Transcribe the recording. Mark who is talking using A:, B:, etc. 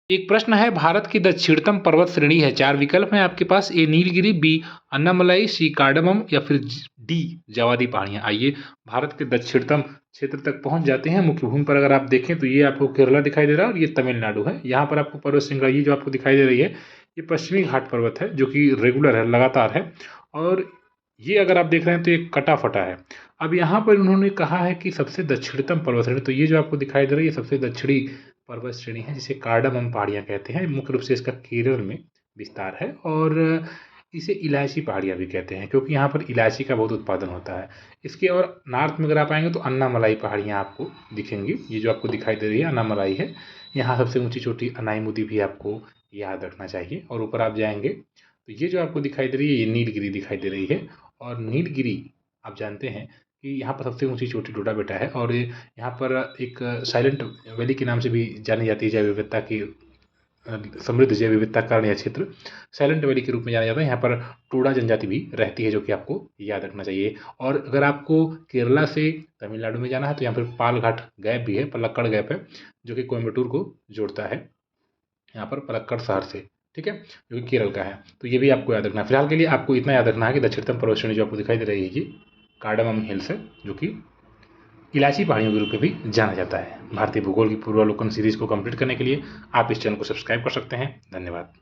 A: एक प्रश्न है, भारत की दक्षिणतम पर्वत श्रेणी है। 4 विकल्प हैं आपके पास। ए नीलगिरी, बी अन्नामलाई, सी कार्डमम या फिर डी जवादी पहाड़ियाँ। आइए भारत के दक्षिणतम क्षेत्र तक पहुंच जाते हैं। मुख्य भूमि पर अगर आप देखें तो ये आपको केरला दिखाई दे रहा है और ये तमिलनाडु है। यहाँ पर आपको पर्वत श्रृंखला ये जो आपको दिखाई दे रही है, ये पश्चिमी घाट पर्वत है जो कि रेगुलर है, लगातार है। और ये अगर आप देख रहे हैं तो ये कटा फटा है। अब यहाँ पर उन्होंने कहा है कि सबसे दक्षिणतम पर्वत श्रेणी, तो ये जो आपको दिखाई दे रही है सबसे दक्षिणी पर्वत श्रेणी है जिसे कार्डमम पहाड़ियाँ कहते हैं। मुख्य रूप से इसका केरल में विस्तार है और इसे इलायची पहाड़ियाँ भी कहते हैं क्योंकि यहाँ पर इलायची का बहुत उत्पादन होता है। इसके और नॉर्थ में अगर आप आएंगे तो अन्नामलाई पहाड़ियाँ आपको दिखेंगी। ये जो आपको दिखाई दे रही है अन्नामलाई है। यहाँ सबसे ऊंची चोटी अनाईमुदी भी आपको याद रखना चाहिए। और ऊपर आप जाएंगे तो ये जो आपको दिखाई दे रही है ये नीलगिरी दिखाई दे रही है। और नीलगिरी आप जानते हैं कि यहाँ पर सबसे ऊंची चोटी डोडा बेटा है और यहाँ पर एक साइलेंट वैली के नाम से भी जानी जाती है। जैव विविधता की समृद्ध जैव विविधता कारण यह क्षेत्र साइलेंट वैली के रूप में जाना जाता है। यहाँ पर टोडा जनजाति भी रहती है जो कि आपको याद रखना चाहिए। और अगर आपको केरला से तमिलनाडु में जाना है तो यहाँ पर पालघाट गैप भी है, पलक्कड़ गैप है जो कि कोयम्बटूर को जोड़ता है यहाँ पर पलक्कड़ शहर से, ठीक है, जो कि केरल का है। तो ये भी आपको याद रखना है। फिलहाल के लिए आपको इतना याद रखना है कि दक्षिणतम पर्वत श्रेणी जो आपको दिखाई दे रही है ये कार्डमम हिल्स है जो कि इलायची पहाड़ियों के रूप में भी जाना जाता है। भारतीय भूगोल की पूर्वावलोकन सीरीज को कंप्लीट करने के लिए आप इस चैनल को सब्सक्राइब कर सकते हैं। धन्यवाद।